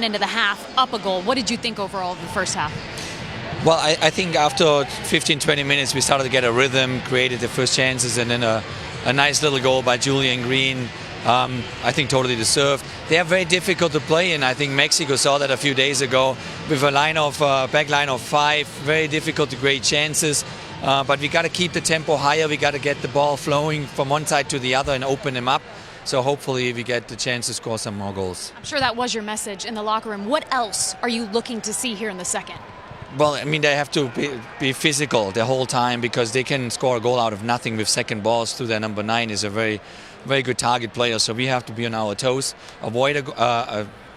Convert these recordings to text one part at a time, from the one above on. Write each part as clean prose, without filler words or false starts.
went into the half up a goal. What did you think overall of the first half? Well, I think after 15-20 minutes we started to get a rhythm, created the first chances, and then a nice little goal by Julian Green. I think totally deserved. They are very difficult to play in. I think Mexico saw that a few days ago with a back line of 5, very difficult to create chances. But we got to keep the tempo higher. We got to get the ball flowing from one side to the other and open them up. So hopefully we get the chance to score some more goals. I'm sure that was your message in the locker room. What else are you looking to see here in the second? Well, I mean, they have to be physical the whole time, because they can score a goal out of nothing with second balls. To their number 9 is a very, very good target player. So we have to be on our toes, avoid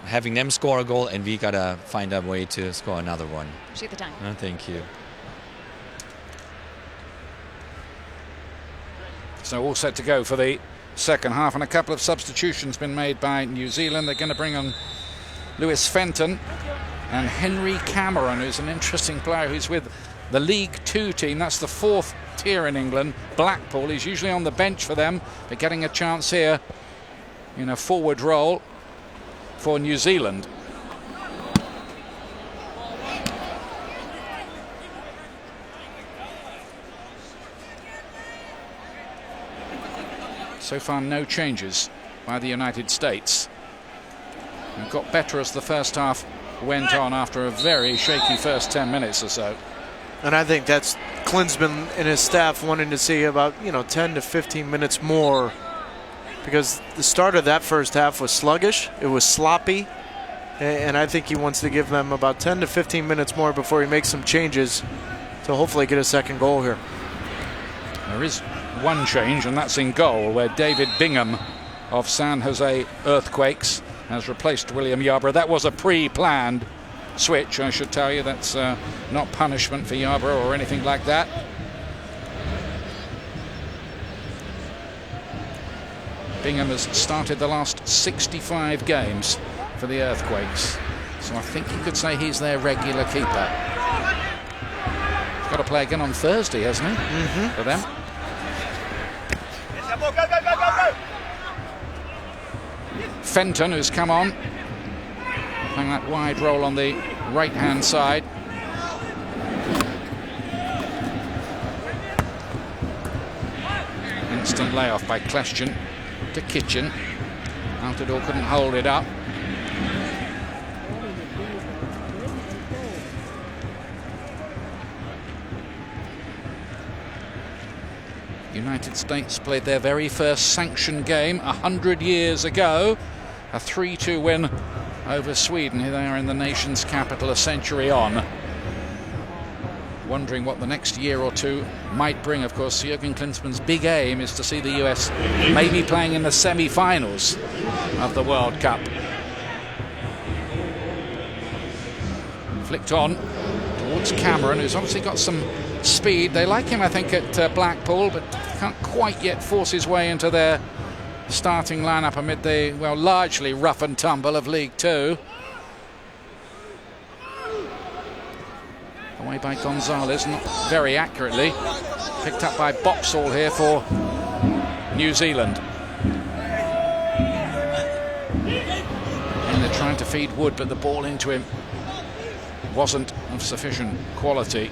having them score a goal, and we got to find a way to score another one. Appreciate the time. Thank you. So all set to go for the second half, and a couple of substitutions been made by New Zealand. They're going to bring on Lewis Fenton and Henry Cameron, who's an interesting player who's with the League 2 team. That's the 4th tier in England, Blackpool. He's usually on the bench for them, but getting a chance here in a forward role for New Zealand. So far, no changes by the United States. It got better as the first half went on after a very shaky first 10 minutes or so. And I think that's Klinsmann and his staff wanting to see about 10 to 15 minutes more, because the start of that first half was sluggish, it was sloppy, and I think he wants to give them about 10 to 15 minutes more before he makes some changes to hopefully get a second goal here. There is one change, and that's in goal, where David Bingham of San Jose Earthquakes has replaced William Yarborough. That was a pre-planned switch, I should tell you. That's not punishment for Yarborough or anything like that. Bingham has started the last 65 games for the Earthquakes, so I think you could say he's their regular keeper. He's got to play again on Thursday, hasn't he? For them. Fenton, who's come on, playing that wide role on the right-hand side. Instant layoff by Kleshchen to Kitchen. Altidore couldn't hold it up. United States played their very first sanctioned game 100 years ago. A 3-2 win over Sweden. Here they are in the nation's capital a century on. Wondering what the next year or two might bring. Of course, Jürgen Klinsmann's big aim is to see the US maybe playing in the semi-finals of the World Cup. Flicked on towards Cameron, who's obviously got some speed. They like him, I think, at Blackpool, but can't quite yet force his way into their starting lineup amid the, well, largely rough and tumble of League 2. Away by Gonzalez, not very accurately. Picked up by Boxall here for New Zealand. And they're trying to feed Wood, but the ball into him wasn't of sufficient quality.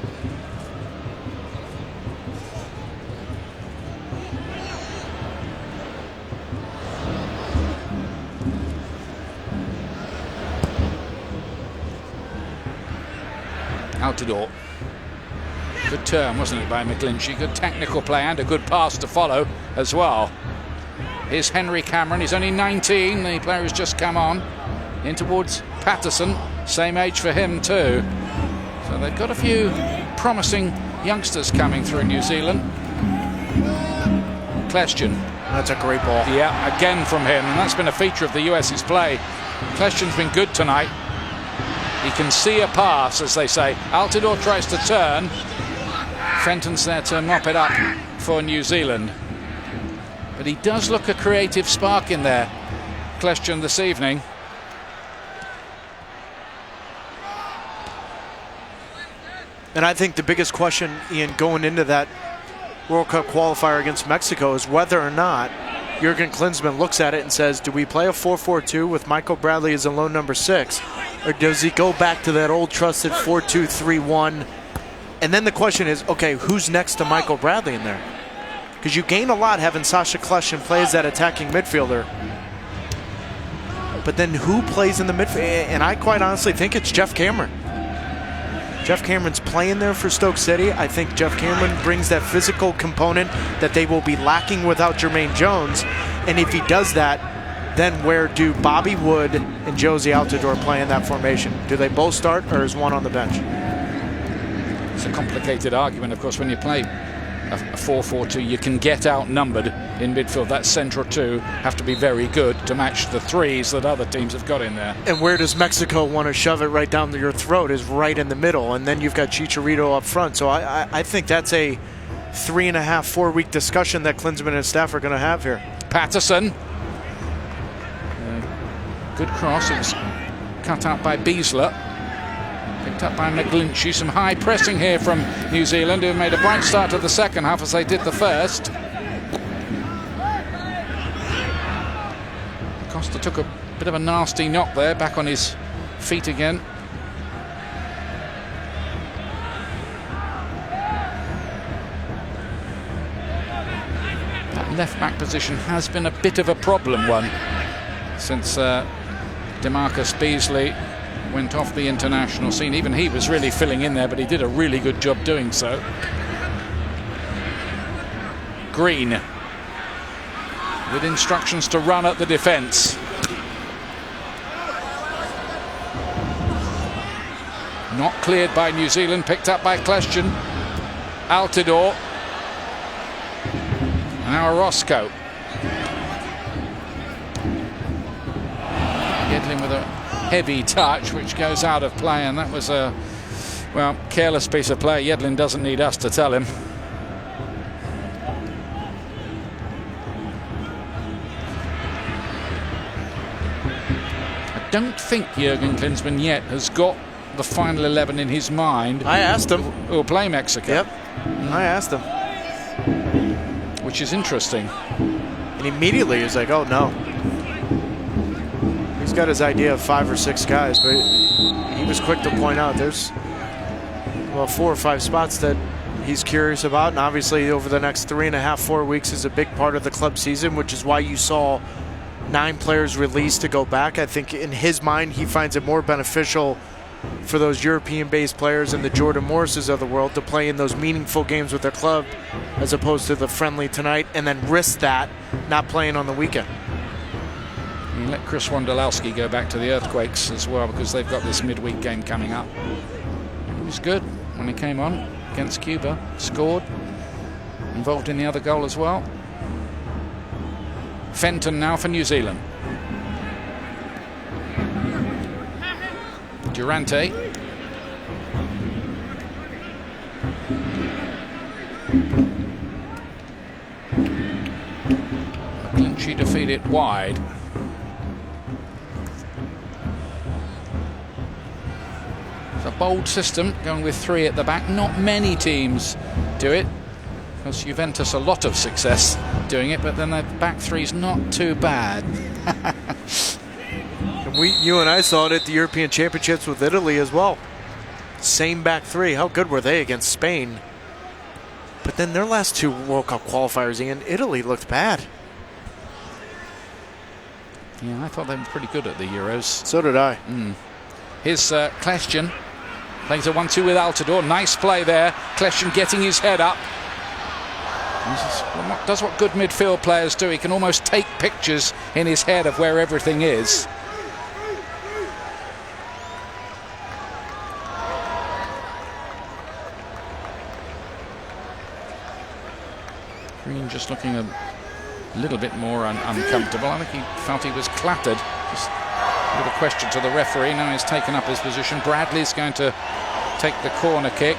Altidore. Good turn, wasn't it, by McGlinchey? Good technical play and a good pass to follow as well. Here's Henry Cameron. He's only 19. The player has just come on. In towards Patterson. Same age for him too. So they've got a few promising youngsters coming through New Zealand. Kleshchen. That's a great ball. Yeah, again from him. And that's been a feature of the US's play. Kleshchen's been good tonight. He can see a pass, as they say. Altidore tries to turn. Fenton's there to mop it up for New Zealand. But he does look a creative spark in there, Kleshchen, this evening. And I think the biggest question, Ian, going into that World Cup qualifier against Mexico is whether or not Jurgen Klinsmann looks at it and says, do we play a 4-4-2 with Michael Bradley as a lone number 6? Or does he go back to that old trusted 4-2-3-1? And then the question is, okay, who's next to Michael Bradley in there? Because you gain a lot having Sasha Kljestan play as that attacking midfielder. But then who plays in the midfield? And I quite honestly think it's Jeff Cameron. Jeff Cameron's playing there for Stoke City. I think Jeff Cameron brings that physical component that they will be lacking without Jermaine Jones. And if he does that, then where do Bobby Wood and Josie Altidore play in that formation? Do they both start, or is one on the bench? It's a complicated argument, of course, when you play a 4-4-2. You can get outnumbered in midfield. That central two have to be very good to match the threes that other teams have got in there. And where does Mexico want to shove it right down your throat is right in the middle. And then you've got Chicharito up front. So I think that's a 3.5, 4 week discussion that Klinsmann and his staff are going to have here. Patterson. Good cross. It was cut out by Beasler. Picked up by McGlinchey. Some high pressing here from New Zealand, who made a bright start to the second half as they did the first. Costa took a bit of a nasty knock there, back on his feet again. That left back position has been a bit of a problem one since DeMarcus Beasley went off the international scene. Even he was really filling in there, but he did a really good job doing so. Green with instructions to run at the defence. Not cleared by New Zealand, picked up by Kljestan. Altidore. And now Roscoe. Yedlin with a heavy touch, which goes out of play, and that was a, well, careless piece of play. Yedlin doesn't need us to tell him. I don't think Jurgen Klinsmann yet has got the final 11 in his mind. I asked him. Who will play Mexico. Yep, I asked him. Which is interesting. And immediately he was like, oh no. He's got his idea of 5 or 6 guys, but he was quick to point out there's, well, 4 or 5 spots that he's curious about. And obviously over the next 3.5, 4 weeks is a big part of the club season, which is why you saw 9 players released to go back. I think in his mind he finds it more beneficial for those European-based players and the Jordan Morrises of the world to play in those meaningful games with their club as opposed to the friendly tonight, and then risk that not playing on the weekend. You let Chris Wondolowski go back to the Earthquakes as well, because they've got this midweek game coming up. He was good when he came on against Cuba, scored, involved in the other goal as well. Fenton now for New Zealand. Durante. McGlinchey to feed it wide. It's a bold system, going with 3 at the back. Not many teams do it. Because Juventus a lot of success doing it, but then their back 3's not too bad. You and I saw it at the European Championships with Italy as well. Same back 3. How good were they against Spain? But then their last 2 World Cup qualifiers, Ian, Italy looked bad. Yeah, I thought they were pretty good at the Euros. So did I. Here's Kljestan. Plays a 1-2 with Altidore. Nice play there. Kljestan getting his head up. Does what good midfield players do. He can almost take pictures in his head of where everything is. Green just looking a little bit more uncomfortable. I think he felt he was clattered. Just a bit of a question to the referee. Now he's taken up his position. Bradley's going to take the corner kick.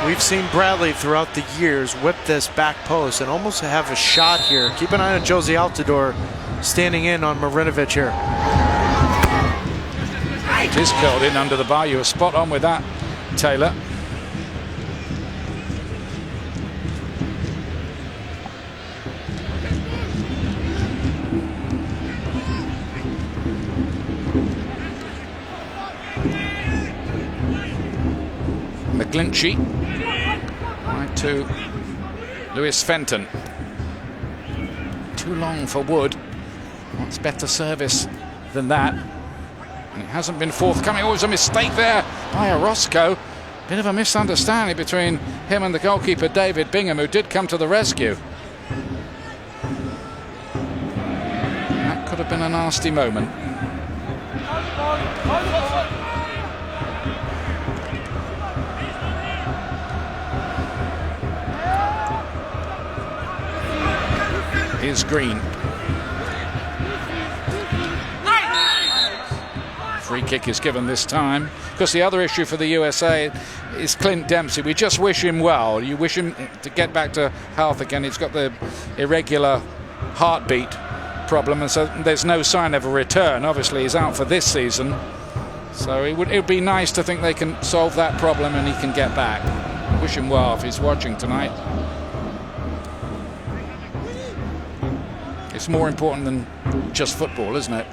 We've seen Bradley throughout the years whip this back post and almost have a shot here. Keep an eye on Josie Altidore standing in on Marinovic here. It is curled in under the bar. You were spot on with that, Taylor. McGlinchey. Right to Lewis Fenton. Too long for Wood. Wants better service than that. And it hasn't been forthcoming. Always a mistake there by Orozco. Bit of a misunderstanding between him and the goalkeeper, David Bingham, who did come to the rescue. That could have been a nasty moment. Here's Green. Free kick is given this time. Because the other issue for the USA is Clint Dempsey. We just wish him well. You wish him to get back to health again. He's got the irregular heartbeat problem, and so there's no sign of a return. Obviously, he's out for this season. So it would be nice to think they can solve that problem and he can get back. Wish him well if he's watching tonight. It's more important than just football, isn't it?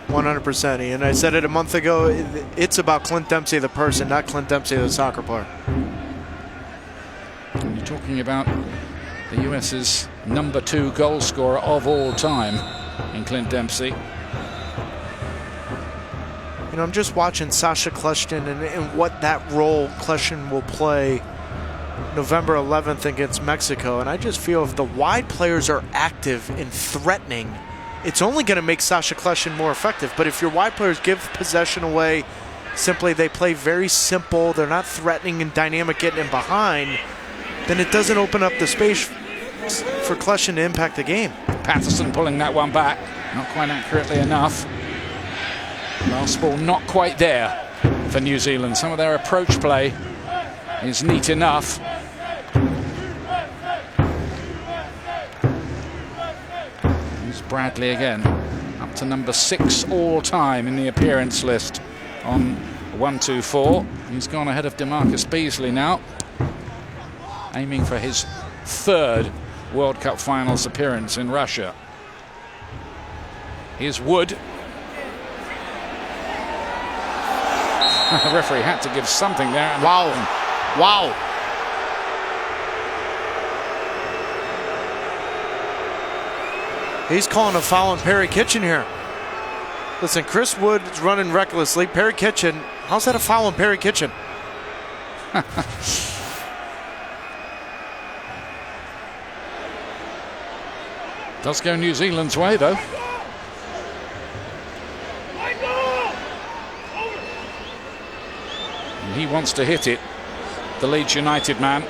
100%. And I said it a month ago, it's about Clint Dempsey the person, not Clint Dempsey the soccer player. And you're talking about the US's #2 goal scorer of all time in Clint Dempsey. You know, I'm just watching Sasha Kljestan and what that role Kljestan will play November 11th against Mexico, and I just feel if the wide players are active and threatening, it's only going to make Sasha Kljestan more effective. But if your wide players give possession away, simply they play very simple, they're not threatening and dynamic getting in behind, then it doesn't open up the space for Kljestan to impact the game. Patterson pulling that one back, not quite accurately enough. Last ball not quite there for New Zealand. Some of their approach play is neat enough. Here's Bradley again, up to #6 all time in the appearance list on 124. He's gone ahead of DeMarcus Beasley now, aiming for his 3rd World Cup finals appearance in Russia. Here's Wood. The referee had to give something there. Wow. Wow. He's calling a foul on Perry Kitchen here. Listen, Chris Wood is running recklessly. Perry Kitchen, how's that a foul on Perry Kitchen? Does go New Zealand's way, though. And he wants to hit it, the Leeds United man.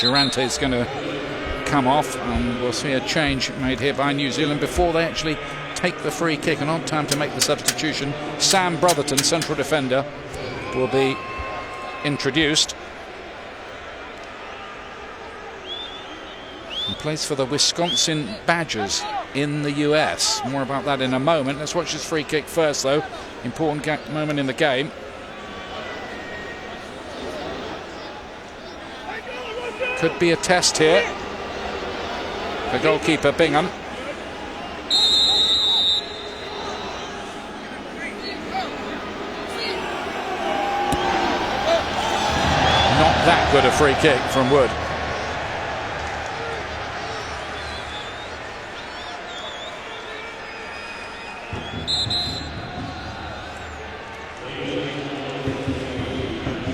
Durante is going to come off, and we'll see a change made here by New Zealand before they actually take the free kick. An odd time to make the substitution. Sam Brotherton, central defender, will be introduced. He plays for the Wisconsin Badgers in the US. More about that in a moment. Let's watch this free kick first, though. Important moment in the game. Could be a test here. The goalkeeper, Bingham. Not that good a free kick from Wood.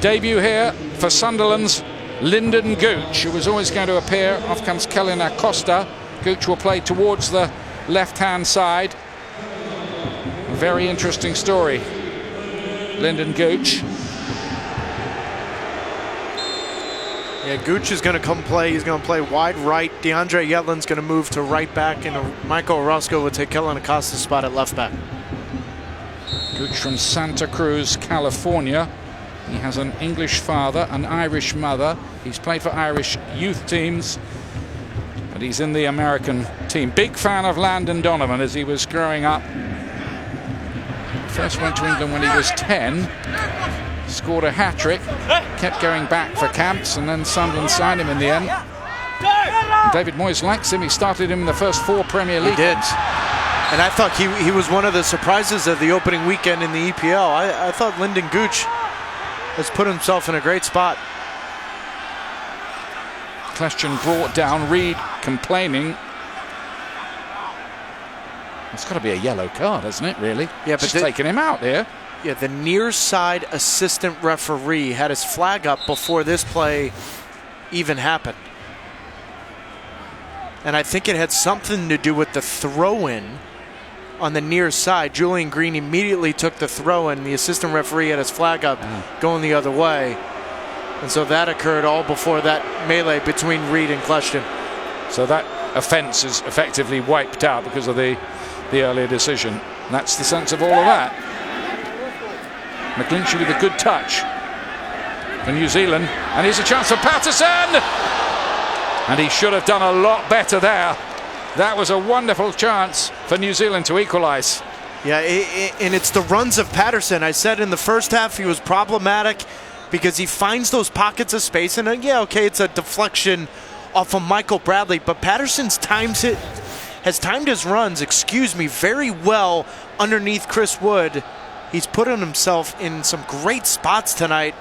Debut here for Sunderland's Lyndon Gooch, who was always going to appear. Off comes Kellen Acosta. Gooch will play towards the left-hand side. A very interesting story, Lyndon Gooch. Yeah, Gooch is going to come play. He's going to play wide right. DeAndre Yetlin's going to move to right back, and Michael Orozco will take Kellen Acosta's spot at left back. Gooch from Santa Cruz, California. He has an English father, an Irish mother. He's played for Irish youth teams, but he's in the American team. Big fan of Landon Donovan as he was growing up. First went to England when he was 10. scored a hat-trick, kept going back for camps, and then Sunderland signed him in the end. David Moyes likes him. He started him in the first 4 Premier League games. And I thought he was one of the surprises of the opening weekend in the EPL. I thought Lyndon Gooch has put himself in a great spot. Question brought down, Reed complaining. It's got to be a yellow card, hasn't it, really? Yeah, but just taking him out here. Yeah, the near side assistant referee had his flag up before this play even happened. And I think it had something to do with the throw-in on the near side. Julian Green immediately took the throw-in. The assistant referee had his flag up going the other way. And so that occurred all before that melee between Reed and Kleshton. So that offence is effectively wiped out because of the earlier decision. And that's the sense of all of that. McGlinchey with a good touch for New Zealand. And here's a chance for Patterson! And he should have done a lot better there. That was a wonderful chance for New Zealand to equalise. Yeah, and it's the runs of Patterson. I said in the first half he was problematic because he finds those pockets of space. And yeah, okay, it's a deflection off of Michael Bradley. But Patterson's has timed his runs, very well underneath Chris Wood. He's put himself in some great spots tonight.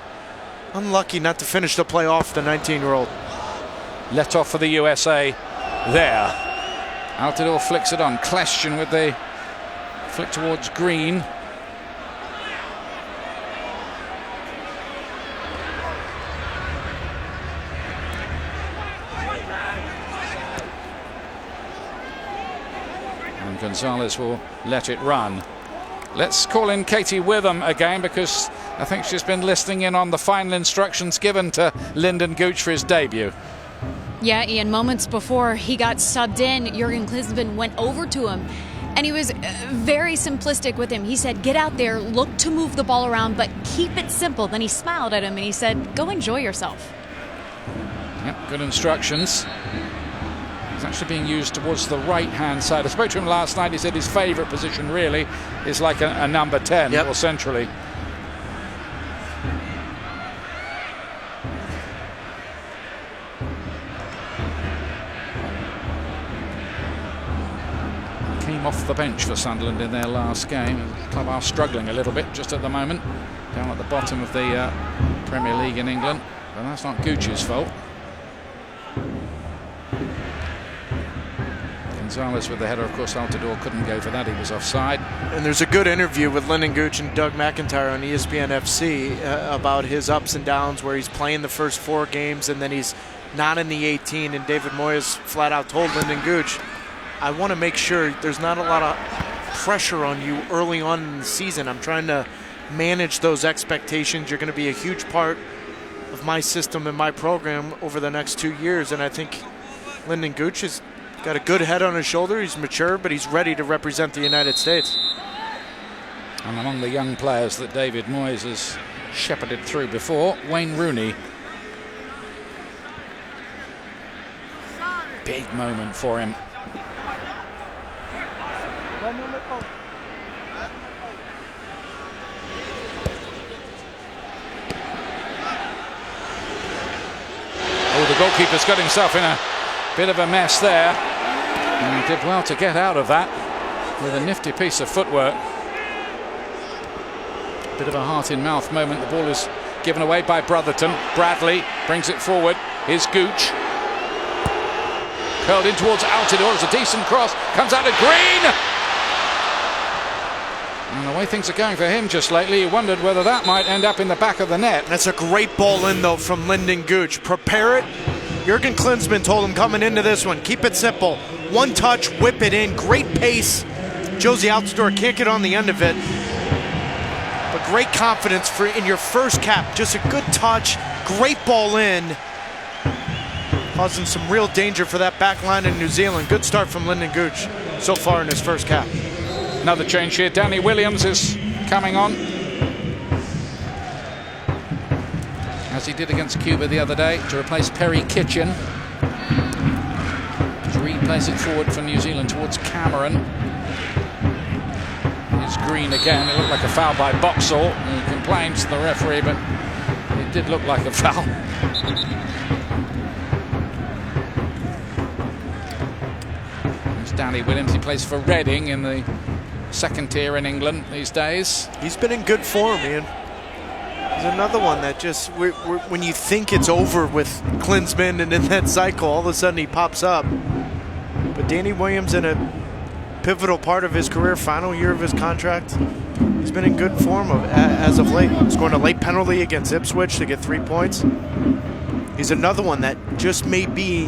Unlucky not to finish the play off the 19-year-old. Let off for the USA there. Altidore flicks it on. Kleshton with the flick towards Green. And Gonzalez will let it run. Let's call in Katie Witham again, because I think she's been listening in on the final instructions given to Lyndon Gooch for his debut. Yeah, Ian, moments before he got subbed in, Jurgen Klinsmann went over to him, and he was very simplistic with him. He said, get out there, look to move the ball around, but keep it simple. Then he smiled at him and he said, go enjoy yourself. Yep, good instructions. He's actually being used towards the right-hand side. I spoke to him last night. He said his favourite position really is like a number 10 or centrally. Came off the bench for Sunderland in their last game. The club are struggling a little bit just at the moment, down at the bottom of the Premier League in England. But that's not Gooch's fault. Gonzalez with the header, of course. Altidore couldn't go for that, he was offside. And there's a good interview with Lyndon Gooch and Doug McIntyre on ESPN FC about his ups and downs, where he's playing the first 4 games and then he's not in the 18, and David Moyes flat out told Lyndon Gooch, I want to make sure there's not a lot of pressure on you early on in the season. I'm trying to manage those expectations. You're going to be a huge part of my system and my program over the next 2 years. And I think Lyndon Gooch has got a good head on his shoulder. He's mature, but he's ready to represent the United States. And among the young players that David Moyes has shepherded through before, Wayne Rooney. Big moment for him. Oh, the goalkeeper's got himself in a bit of a mess there. And he did well to get out of that with a nifty piece of footwork. Bit of a heart-in-mouth moment. The ball is given away by Brotherton. Bradley brings it forward. Here's Gooch. Curled in towards Altidore. It's a decent cross. Comes out of Green. And the way things are going for him just lately, you wondered whether that might end up in the back of the net. That's a great ball in, though, from Lyndon Gooch. Prepare it. Jurgen Klinsmann told him coming into this one, keep it simple. One touch, whip it in. Great pace. Josie Altidore can't get on the end of it. But great confidence in your first cap. Just a good touch. Great ball in. Causing some real danger for that back line in New Zealand. Good start from Lyndon Gooch so far in his first cap. Another change here. Danny Williams is coming on, as he did against Cuba the other day, to replace Perry Kitchen. Reed plays it forward for New Zealand towards Cameron. It's Green again. It looked like a foul by Boxall. He complains to the referee, but it did look like a foul. There's Danny Williams. He plays for Reading in the second tier in England these days. He's been in good form, Ian. He's another one that just, when you think it's over with Klinsmann and in that cycle, all of a sudden he pops up. But Danny Williams in a pivotal part of his career, final year of his contract, he's been in good form as of late. Scoring a late penalty against Ipswich to get 3 points. He's another one that just may be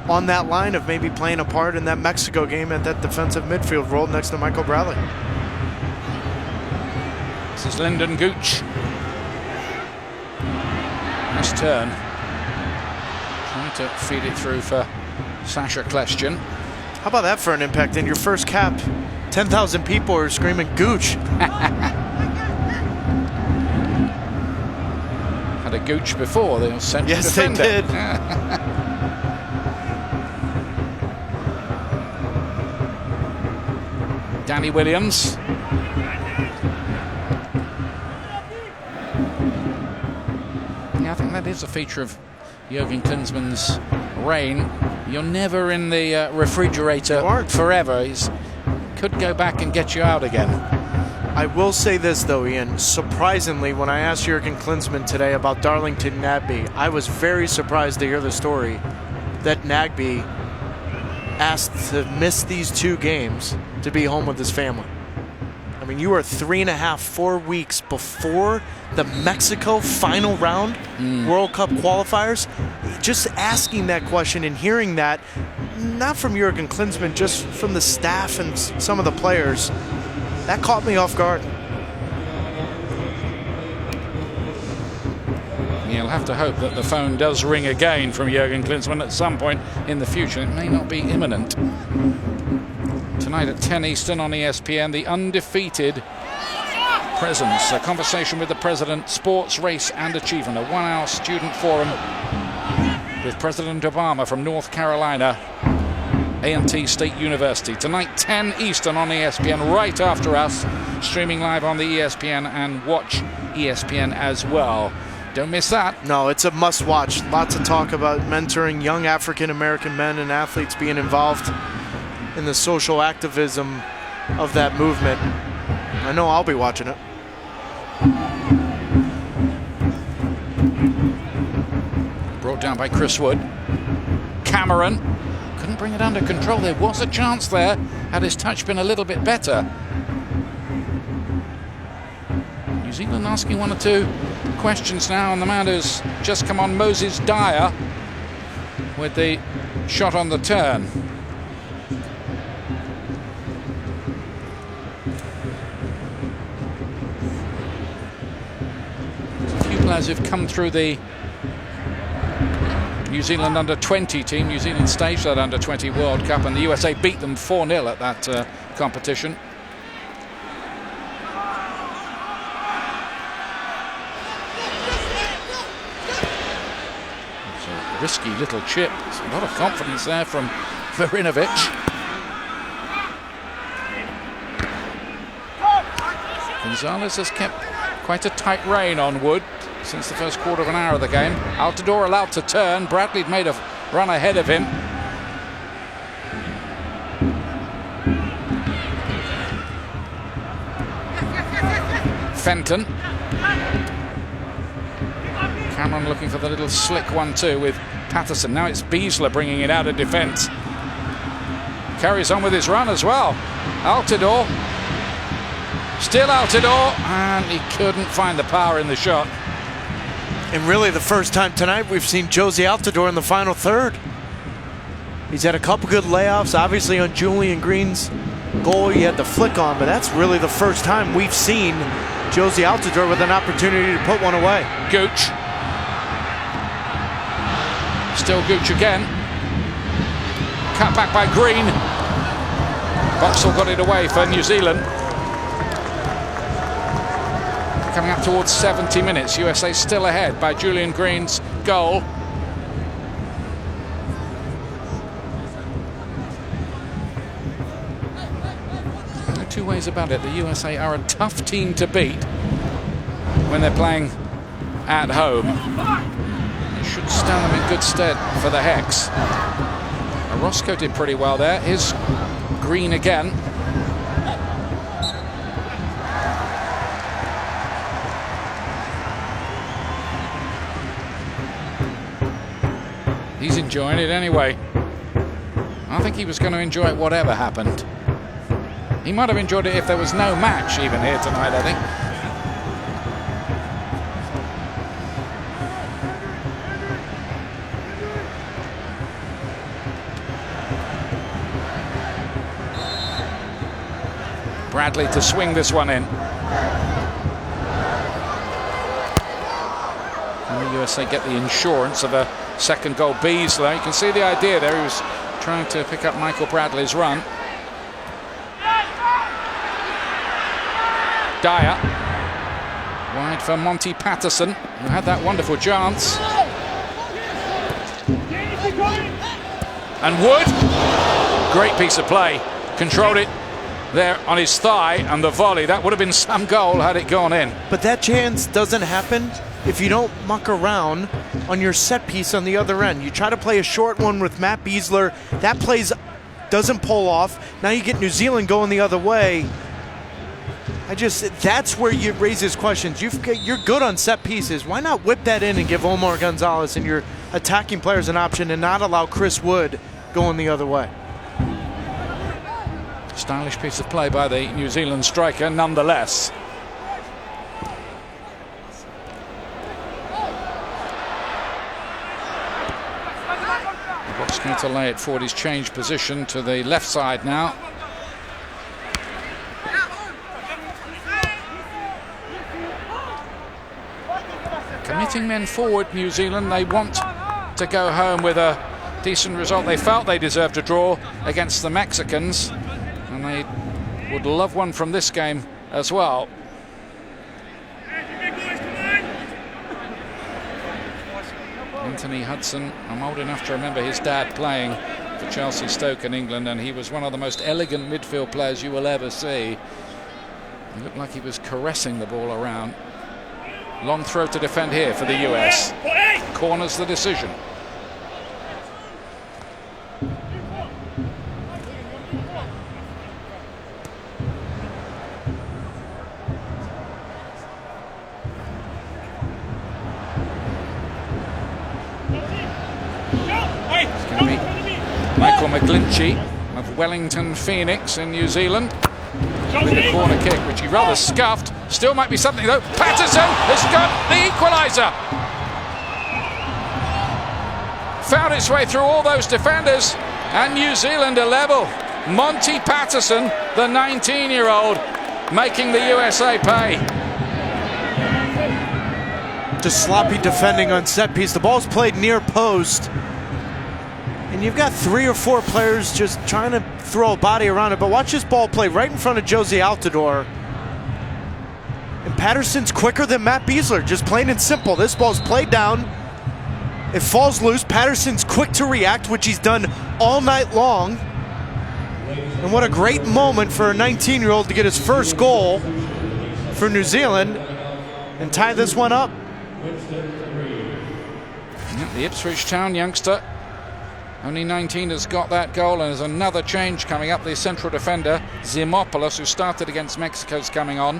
on that line of maybe playing a part in that Mexico game at that defensive midfield role next to Michael Bradley. This is Lyndon Gooch. Nice turn. Trying to feed it through for Sasha Kleshchen. How about that for an impact? In your first cap, 10,000 people are screaming Gooch. Had a Gooch before, they were central defender. Yes, they did. Danny Williams. Yeah, I think that is a feature of Jurgen Klinsmann's reign. You're never in the refrigerator forever. He could go back and get you out again. I will say this, though, Ian. Surprisingly, when I asked Jurgen Klinsmann today about Darlington Nagbe, I was very surprised to hear the story that Nagbe asked to miss these 2 games to be home with his family. I mean, you are 3.5, 4 weeks before the Mexico final round World Cup qualifiers. Just asking that question and hearing that, not from Jurgen Klinsmann, just from the staff and some of the players, that caught me off guard. You'll have to hope that the phone does ring again from Jurgen Klinsmann at some point in the future. It may not be imminent. Tonight at 10 Eastern on ESPN, the undefeated presence. A conversation with the president, sports, race and achievement. A 1-hour student forum with President Obama from North Carolina, A&T State University. Tonight, 10 Eastern on ESPN, right after us. Streaming live on the ESPN and watch ESPN as well. Don't miss that. No, it's a must-watch. Lots of talk about mentoring young African-American men and athletes being involved in the social activism of that movement. I know I'll be watching it. Brought down by Chris Wood. Cameron couldn't bring it under control. There was a chance there, had his touch been a little bit better. New Zealand asking 1 or 2 questions now, and the man who's just come on, Moses Dyer, with the shot on the turn. A few players who've come through the New Zealand under-20 team. New Zealand staged that under-20 World Cup, and the USA beat them 4-0 at that competition. Risky little chip. There's a lot of confidence there from Verinovic. Gonzalez has kept quite a tight rein on Wood since the first quarter of an hour of the game. Altidore allowed to turn. Bradley'd made a run ahead of him. Fenton. Cameron looking for the little slick 1-2 with Patterson. Now it's Beasler bringing it out of defence. Carries on with his run as well. Altidore. Still Altidore. And he couldn't find the power in the shot. And really the first time tonight we've seen Josie Altidore in the final third. He's had a couple good layoffs. Obviously on Julian Green's goal he had the flick on, but that's really the first time we've seen Josie Altidore with an opportunity to put one away. Gooch. Still Gooch again. Cut back by Green. Boxall got it away for New Zealand. Coming up towards 70 minutes. USA still ahead by Julian Green's goal. two ways about it. The USA are a tough team to beat when they're playing at home. It should stand them in good stead for the Hex. Orozco did pretty well there. Here's Green again. He's enjoying it anyway. I think he was going to enjoy it whatever happened. He might have enjoyed it if there was no match even here tonight, I think. Bradley to swing this one in. And the USA get the insurance of a second goal. Beasler, you can see the idea there. He was trying to pick up Michael Bradley's run. Dyer. Wide for Monty Patterson, who had that wonderful chance. And Wood. Great piece of play. Controlled it there on his thigh, and the volley. That would have been some goal had it gone in. But that chance doesn't happen if you don't muck around on your set piece on the other end. You try to play a short one with Matt Beasler. That plays doesn't pull off. Now you get New Zealand going the other way. That's where you raise his questions. You're good on set pieces. Why not whip that in and give Omar Gonzalez and your attacking players an option and not allow Chris Wood going the other way? Stylish piece of play by the New Zealand striker, nonetheless. Box going to lay it forward. He's changed position to the left side now. Committing men forward, New Zealand. They want to go home with a decent result. They felt they deserved a draw against the Mexicans, and they would love one from this game as well. Anthony Hudson, I'm old enough to remember his dad playing for Chelsea, Stoke in England, and he was one of the most elegant midfield players you will ever see. He looked like he was caressing the ball around. Long throw to defend here for the US. Corners the decision. It's going to be Michael McGlinchey of Wellington Phoenix in New Zealand with the corner kick, which he rather scuffed. Still might be something though. Patterson has got the equaliser. Found its way through all those defenders, and New Zealand are level. Monty Patterson, the 19-year-old, making the USA pay. Just sloppy defending on set piece. The ball's played near post, and you've got 3 or 4 players just trying to throw a body around it. But watch this ball play right in front of Josie Altidore. And Patterson's quicker than Matt Beasler, just plain and simple. This ball's played down. It falls loose. Patterson's quick to react, which he's done all night long. And what a great moment for a 19-year-old to get his first goal for New Zealand and tie this one up. The Ipswich Town youngster, only 19, has got that goal, and there's another change coming up. The central defender, Zimopoulos, who started against Mexico, is coming on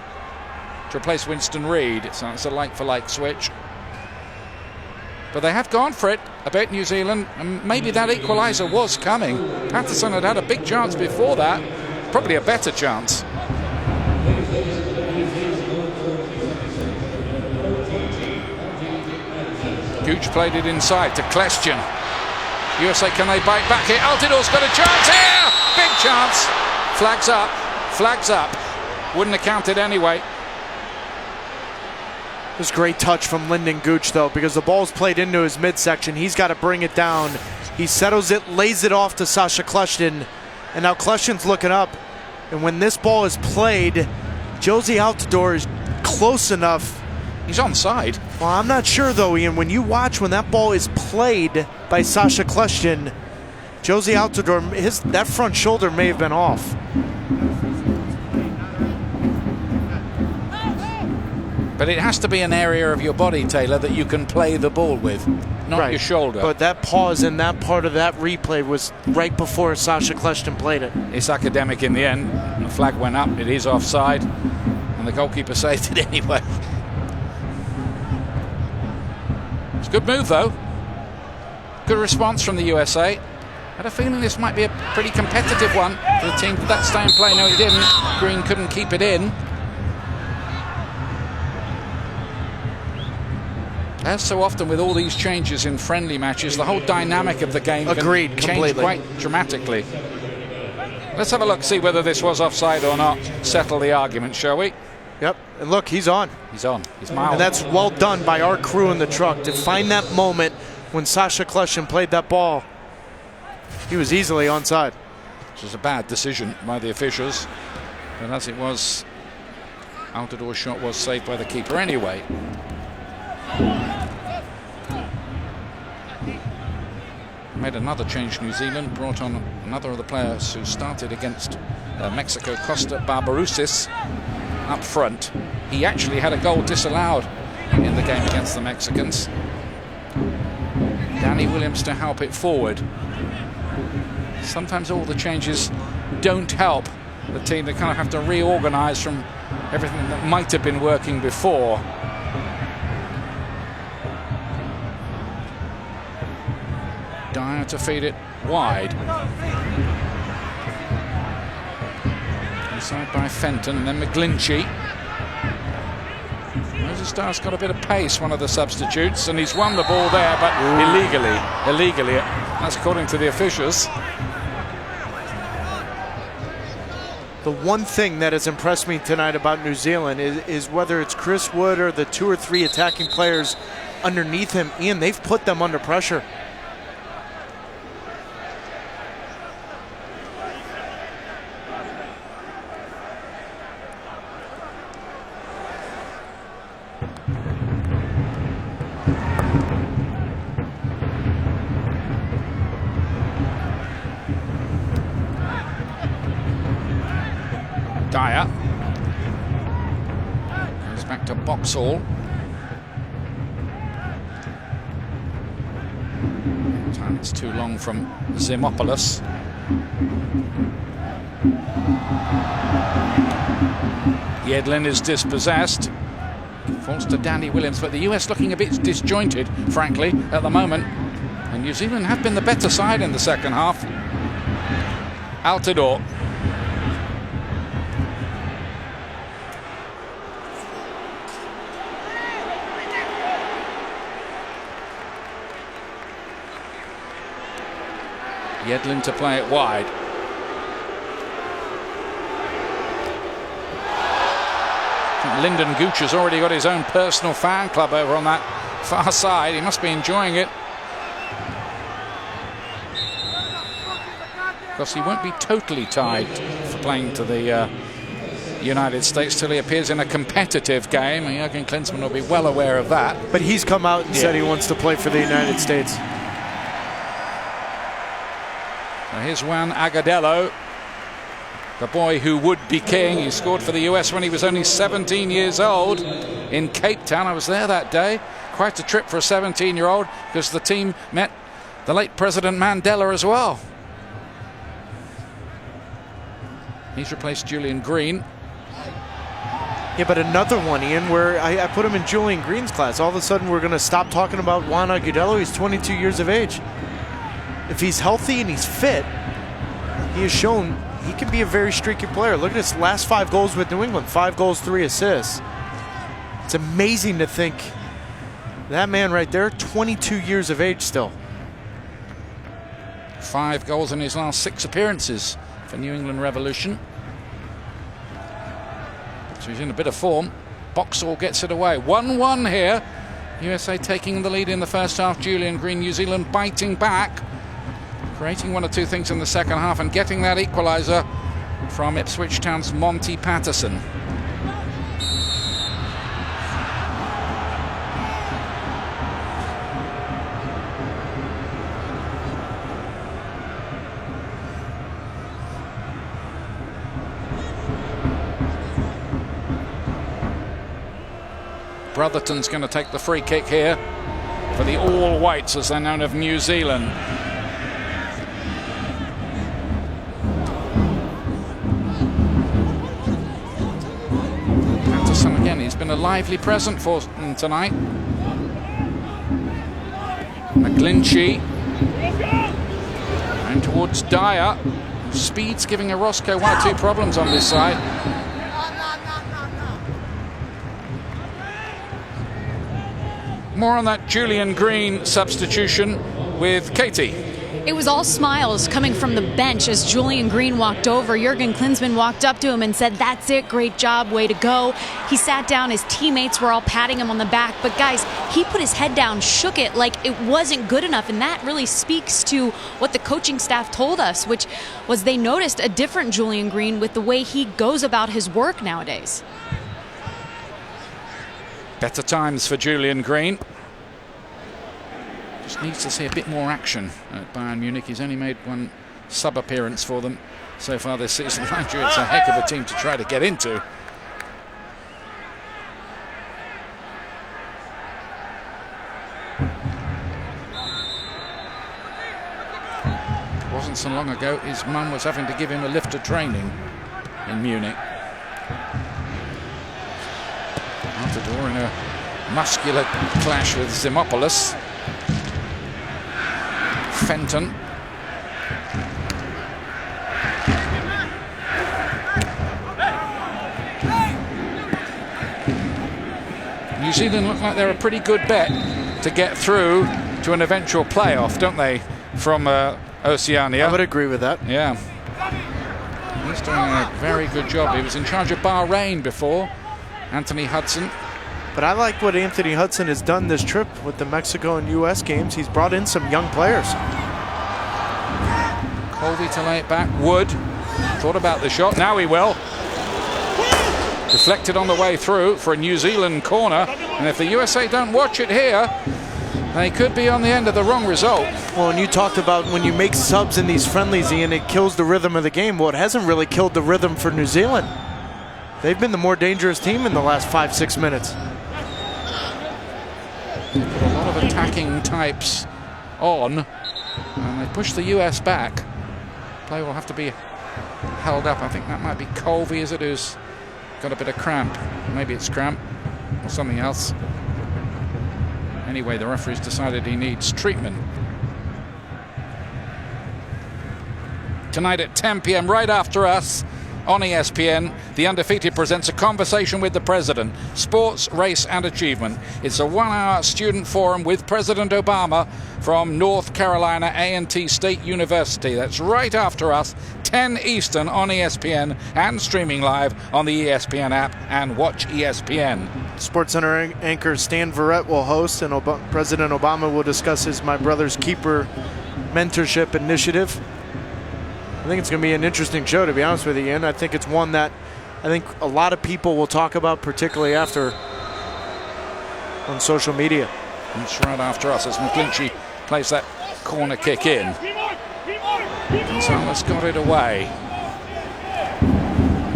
to replace Winston Reid, so it's a like-for-like switch. But they have gone for it a bit, New Zealand, and maybe that equaliser was coming. Patterson had a big chance before that, probably a better chance. Gooch played it inside to Klestjan. USA, can they bite back here? Altidore's got a chance here! Big chance! Flags up, flags up. Wouldn't have counted anyway. This great touch from Lyndon Gooch, though, because the ball's played into his midsection. He's got to bring it down. He settles it, lays it off to Sasha Klestjan, and now Klestjan's looking up. And when this ball is played, Josie Altidore is close enough. He's onside. Well, I'm not sure, though, Ian. When you watch when that ball is played by Sasha Klestjan, Josie Altidore, that front shoulder may have been off. But it has to be an area of your body, Taylor, that you can play the ball with, not your shoulder. But that pause in that part of that replay was right before Sasha Kljestan played it. It's academic in the end. The flag went up. It is offside. And the goalkeeper saved it anyway. It's a good move, though. Good response from the USA. Had a feeling this might be a pretty competitive one for the team. Did that stay in play? No, it didn't. Green couldn't keep it in. As so often with all these changes in friendly matches, the whole dynamic of the game Agreed, can change completely. quite dramatically. Let's have a look, see whether this was offside or not. Settle the argument, shall we? Yep, and look, he's on. He's on. He's mild. And that's well done by our crew in the truck to find that moment when Sasha Kljestan played that ball. He was easily onside. Which was a bad decision by the officials. But as it was, out-of-door shot was saved by the keeper anyway. Made another change, New Zealand. Brought on another of the players who started against Mexico, Costa Barbarousis, up front. He actually had a goal disallowed in the game against the Mexicans. Danny Williams to help it forward. Sometimes all the changes don't help the team. They kind of have to reorganize from everything that might have been working before. Dyer to feed it wide. Inside by Fenton and then McGlinchey. Moses Starr's got a bit of pace, one of the substitutes, and he's won the ball there, but illegally. That's according to the officials. The one thing that has impressed me tonight about New Zealand is whether it's Chris Wood or the 2 or 3 attacking players underneath him, Ian, they've put them under pressure. Dyer goes back to Boxall. Time it's too long from Zimopoulos. Yedlin is dispossessed. Falls to Danny Williams, but the US looking a bit disjointed, frankly, at the moment. And New Zealand have been the better side in the second half. Altidore. Yedlin to play it wide. Lyndon Gooch has already got his own personal fan club over on that far side. He must be enjoying it. Because he won't be totally tied for playing to the United States till he appears in a competitive game. And Jurgen Klinsmann will be well aware of that. But he's come out and said he wants to play for the United States. Here's Juan Agudelo, the boy who would be king. He scored for the US when he was only 17 years old in Cape Town. I was there that day. Quite a trip for a 17-year-old because the team met the late President Mandela as well. He's replaced Julian Green. Yeah, but another one, Ian, where I put him in Julian Green's class. All of a sudden we're going to stop talking about Juan Agudelo. He's 22 years of age. If he's healthy and he's fit, he has shown he can be a very streaky player. Look at his last 5 goals with New England. 5 goals, 3 assists. It's amazing to think that man right there, 22 years of age still. 5 goals in his last 6 appearances for New England Revolution. So he's in a bit of form. Boxall gets it away. 1-1 here. USA taking the lead in the first half. Julian Green, New Zealand biting back. Creating 1 or 2 things in the second half and getting that equaliser from Ipswich Town's Monty Patterson. Brotherton's going to take the free kick here for the All Whites, as they're known, of New Zealand. Patterson again, he's been a lively present for them tonight. McGlinchey. And towards Dyer. Speed's giving Orozco 1 or 2 problems on this side. More on that Julian Green substitution with Katie. It was all smiles coming from the bench as Julian Green walked over. Jurgen Klinsmann walked up to him and said, "That's it, great job, way to go." He sat down, his teammates were all patting him on the back, but guys, he put his head down, shook it like it wasn't good enough, and that really speaks to what the coaching staff told us, which was they noticed a different Julian Green with the way he goes about his work nowadays. Better times for Julian Green. Just needs to see a bit more action at Bayern Munich. He's only made 1 sub-appearance for them so far this season. Mind you, it's a heck of a team to try to get into. It wasn't so long ago his mum was having to give him a lift to training in Munich. Altidore in a muscular clash with Zimopoulos. Fenton. New Zealand look like they're a pretty good bet to get through to an eventual playoff, don't they, from Oceania? I would agree with that. Yeah. He's doing a very good job. He was in charge of Bahrain before, Anthony Hudson. But I like what Anthony Hudson has done this trip with the Mexico and U.S. games. He's brought in some young players. Colby to lay it back. Wood thought about the shot. Now he will. Deflected on the way through for a New Zealand corner. And if the USA don't watch it here, they could be on the end of the wrong result. Well, and you talked about when you make subs in these friendlies, Ian, it kills the rhythm of the game. Well, it hasn't really killed the rhythm for New Zealand. They've been the more dangerous team in the last 5-6 minutes. Put a lot of attacking types on, and they push the US back. Play will have to be held up. I think that might be Colby, is it, who's got a bit of cramp. Maybe it's cramp or something else. Anyway, the referee's decided he needs treatment. Tonight at 10 p.m, right after us, on ESPN, The Undefeated presents A Conversation with the President, Sports, Race and Achievement. It's a 1-hour student forum with President Obama from North Carolina A&T State University. That's right after us, 10 Eastern on ESPN and streaming live on the ESPN app and Watch ESPN. SportsCenter anchor Stan Verrett will host, and President Obama will discuss his My Brother's Keeper mentorship initiative. I think it's going to be an interesting show, to be honest with you, Ian. I think it's one that I think a lot of people will talk about, particularly after on social media. It's right after us as McGlinchey plays that corner kick in. Gonzalez got it away.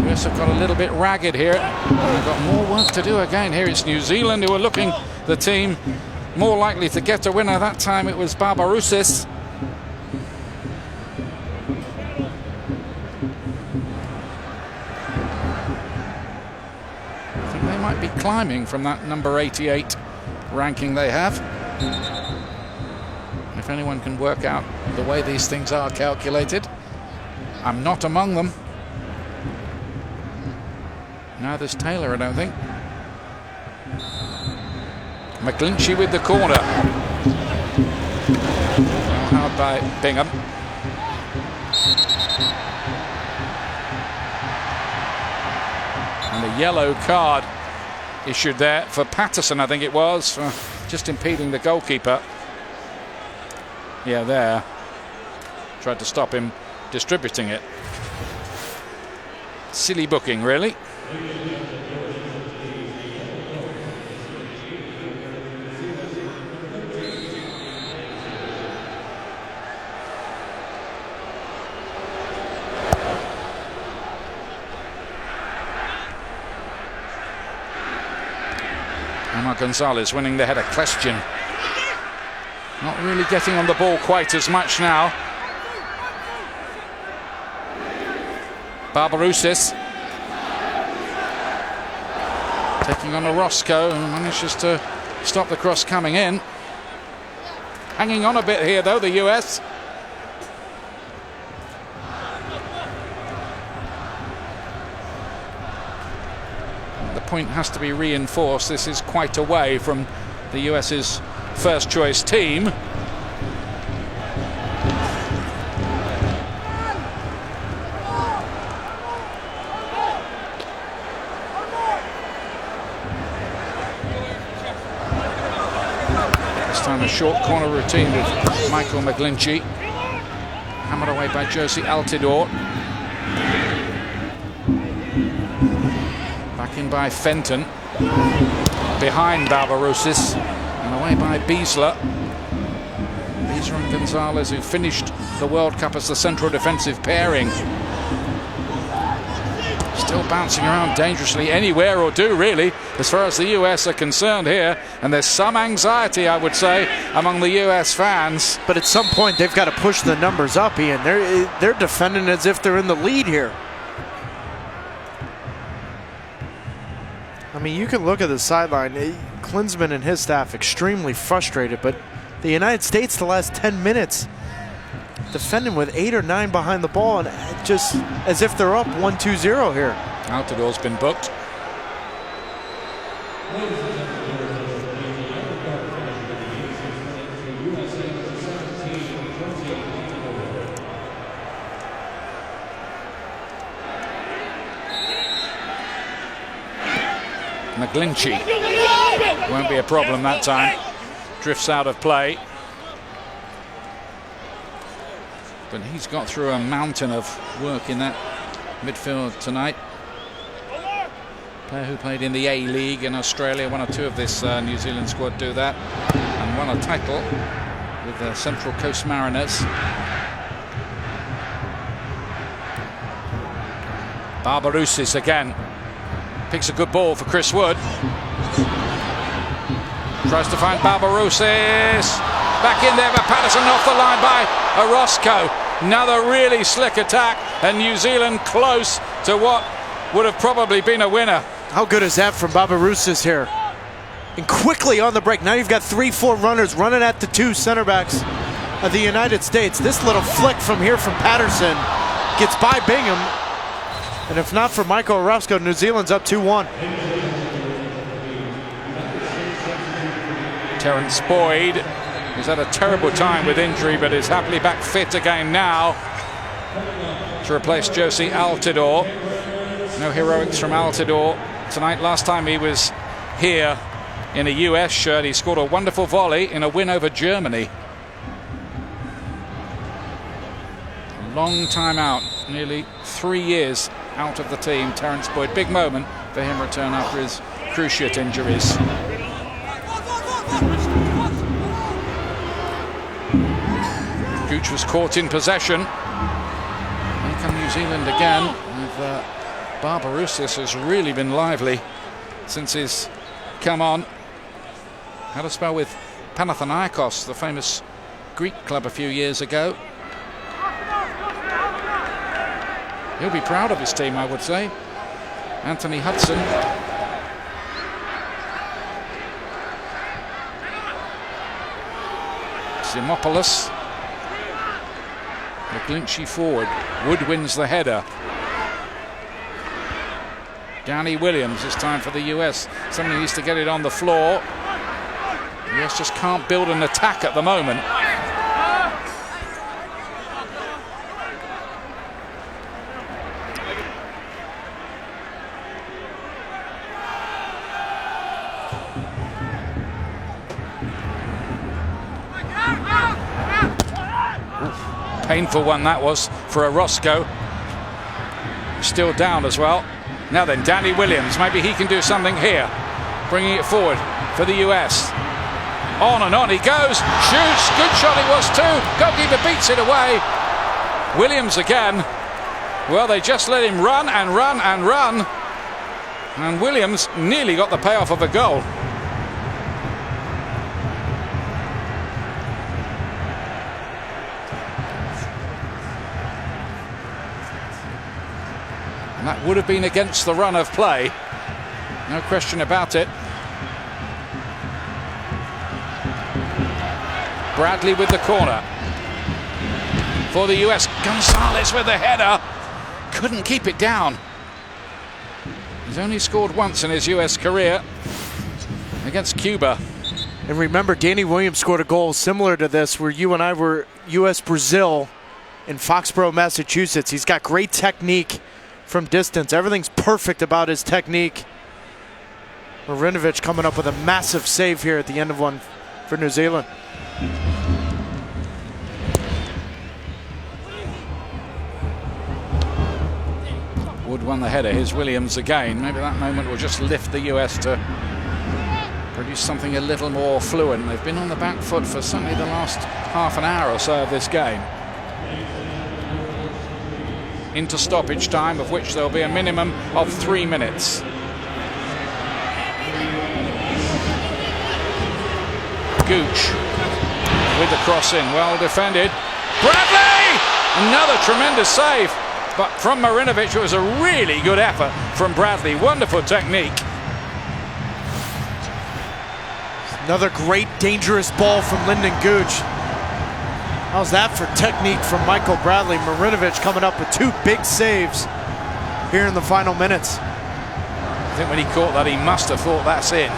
US have got a little bit ragged here. They've got more work to do again. Here it's New Zealand who are looking the team more likely to get a winner. That time it was Barbarouses. Might be climbing from that number 88 ranking they have. If anyone can work out the way these things are calculated, I'm not among them. Neither's Taylor, I don't think. McGlinchey with the corner. Hard by Bingham. And a yellow card issued there for Patterson, I think it was, for just impeding the goalkeeper. Yeah, there. Tried to stop him distributing it. Silly booking, really. Omar Gonzalez winning the header. Question. Not really getting on the ball quite as much now. Barbarousis taking on Orozco, and manages to stop the cross coming in. Hanging on a bit here though, the US. The point has to be reinforced. This is quite away from the US's first choice team. This time a short corner routine with Michael McGlinchey. Hammered away by Josie Altidore. Back in by Fenton. Behind Barbarousis. And away by Beasler. Beasler and Gonzalez, who finished the World Cup as the central defensive pairing. Still bouncing around dangerously anywhere or do, really, as far as the US are concerned here. And there's some anxiety, I would say, among the US fans. But at some point, they've got to push the numbers up, Ian. They're defending as if they're in the lead here. I mean, you can look at the sideline. Klinsmann and his staff extremely frustrated, but the United States the last 10 minutes defending with 8 or 9 behind the ball, and just as if they're up 1-2-0 here. Altidore's been booked. McGlinchey won't be a problem that time. Drifts out of play. But he's got through a mountain of work in that midfield tonight. Player who played in the A-League in Australia. 1 or 2 of this New Zealand squad do that. And won a title with the Central Coast Mariners. Barbarousis again. Picks a good ball for Chris Wood. Tries to find Barbarousis. Back in there, but Patterson off the line by Orozco. Another really slick attack, and New Zealand close to what would have probably been a winner. How good is that from Barbarousis here? And quickly on the break. Now you've got 3-4 runners running at the 2 center backs of the United States. This little flick from here from Patterson gets by Bingham. And if not for Michael Orozco, New Zealand's up 2-1. Terence Boyd has had a terrible time with injury, but is happily back fit again now to replace Josie Altidore. No heroics from Altidore tonight. Last time he was here in a US shirt, he scored a wonderful volley in a win over Germany. A long time out, nearly 3 years out of the team. Terence Boyd, big moment for him return after his cruciate injuries. Gooch was caught in possession. Here come New Zealand again. With Barbarousis has really been lively since he's come on. Had a spell with Panathinaikos, the famous Greek club, a few years ago. He'll be proud of his team, I would say. Anthony Hudson. Simopoulos. McGlinchey forward. Wood wins the header. Danny Williams, this time for the US. Somebody needs to get it on the floor. The US just can't build an attack at the moment. Painful one that was for Orozco. Still down as well. Now then, Danny Williams, maybe he can do something here. Bringing it forward for the US. On and on he goes, shoots, good shot it was too. Goalkeeper beats it away. Williams again. Well, they just let him run and run and run. And Williams nearly got the payoff of a goal. And that would have been against the run of play. No question about it. Bradley with the corner. For the US, Gonzalez with the header. Couldn't keep it down. He's only scored once in his US career against Cuba. And remember, Danny Williams scored a goal similar to this where you and I were US-Brazil in Foxborough, Massachusetts. He's got great technique from distance. Everything's perfect about his technique. Marinovic coming up with a massive save here at the end of one for New Zealand. Wood won the header. Here's Williams again. Maybe that moment will just lift the US to produce something a little more fluent. They've been on the back foot for certainly the last half an hour or so of this game. Into stoppage time, of which there'll be a minimum of 3 minutes. Gooch with the cross in, well defended. Bradley! Another tremendous save, but from Marinovic it was a really good effort from Bradley. Wonderful technique. Another great dangerous ball from Lyndon Gooch. How's that for technique from Michael Bradley? Marinovic coming up with 2 big saves here in the final minutes. I think when he caught that, he must have thought that's in.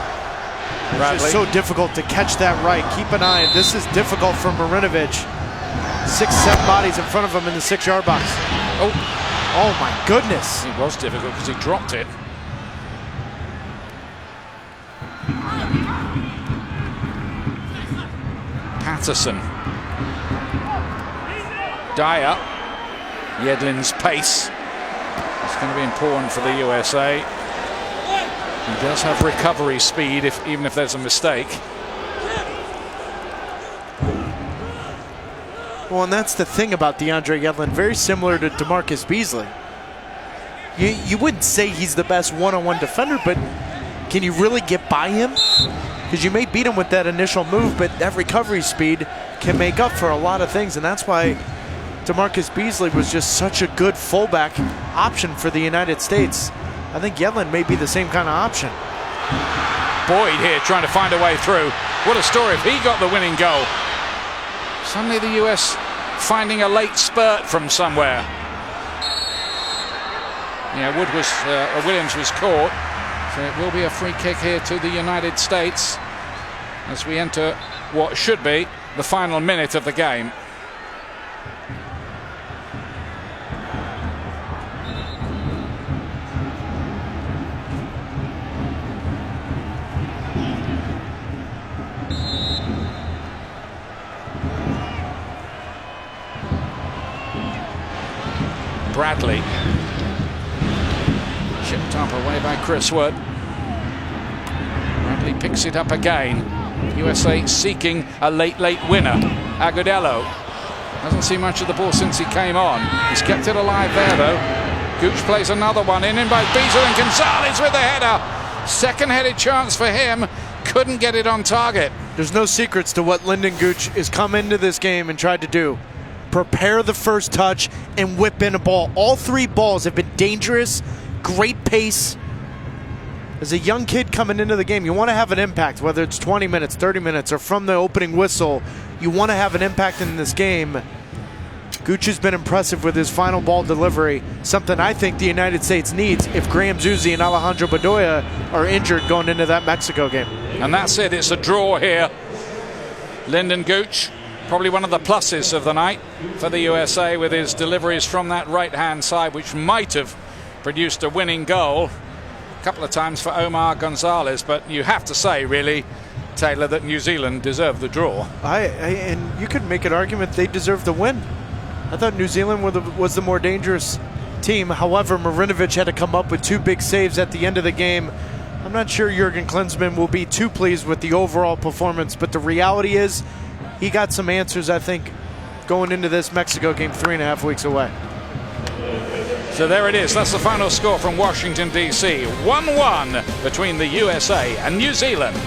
Bradley. It's so difficult to catch that right. Keep an eye. This is difficult for Marinovic. 6, 7 bodies in front of him in the 6-yard box. Oh my goodness. It was difficult because he dropped it. Patterson. Dyer. Yedlin's pace. It's going to be important for the USA. He does have recovery speed, even if there's a mistake. Well, and that's the thing about DeAndre Yedlin, very similar to DeMarcus Beasley. You wouldn't say he's the best one-on-one defender, but can you really get by him? Because you may beat him with that initial move, but that recovery speed can make up for a lot of things, and that's why DeMarcus Beasley was just such a good fullback option for the United States. I think Yedlin may be the same kind of option. Boyd here trying to find a way through. What a story if he got the winning goal. Suddenly the US finding a late spurt from somewhere. Yeah, Williams was caught. So it will be a free kick here to the United States as we enter what should be the final minute of the game. Bradley. Chipped up away by Chris Wood. Bradley picks it up again. USA seeking a late winner. Agudelo hasn't seen much of the ball since he came on. He's kept it alive there though. Gooch plays another one in by Beasley, and Gonzalez with the header. Second headed chance for him. Couldn't get it on target. There's no secrets to what Lyndon Gooch has come into this game and tried to do. Prepare the first touch and whip in a ball. All 3 balls have been dangerous, great pace. As a young kid coming into the game, you want to have an impact, whether it's 20 minutes, 30 minutes, or from the opening whistle. You want to have an impact in this game. Gooch has been impressive with his final ball delivery, something I think the United States needs if Graham Zusi and Alejandro Bedoya are injured going into that Mexico game. And that's it, it's a draw here. Lyndon Gooch, probably one of the pluses of the night for the USA with his deliveries from that right-hand side, which might have produced a winning goal a couple of times for Omar Gonzalez. But you have to say, really, Taylor, that New Zealand deserved the draw. And you could make an argument they deserved the win. I thought New Zealand was the more dangerous team. However, Marinovic had to come up with 2 big saves at the end of the game. I'm not sure Jurgen Klinsmann will be too pleased with the overall performance, but the reality is he got some answers, I think, going into this Mexico game 3.5 weeks away. So there it is. That's the final score from Washington, D.C. 1-1 between the USA and New Zealand.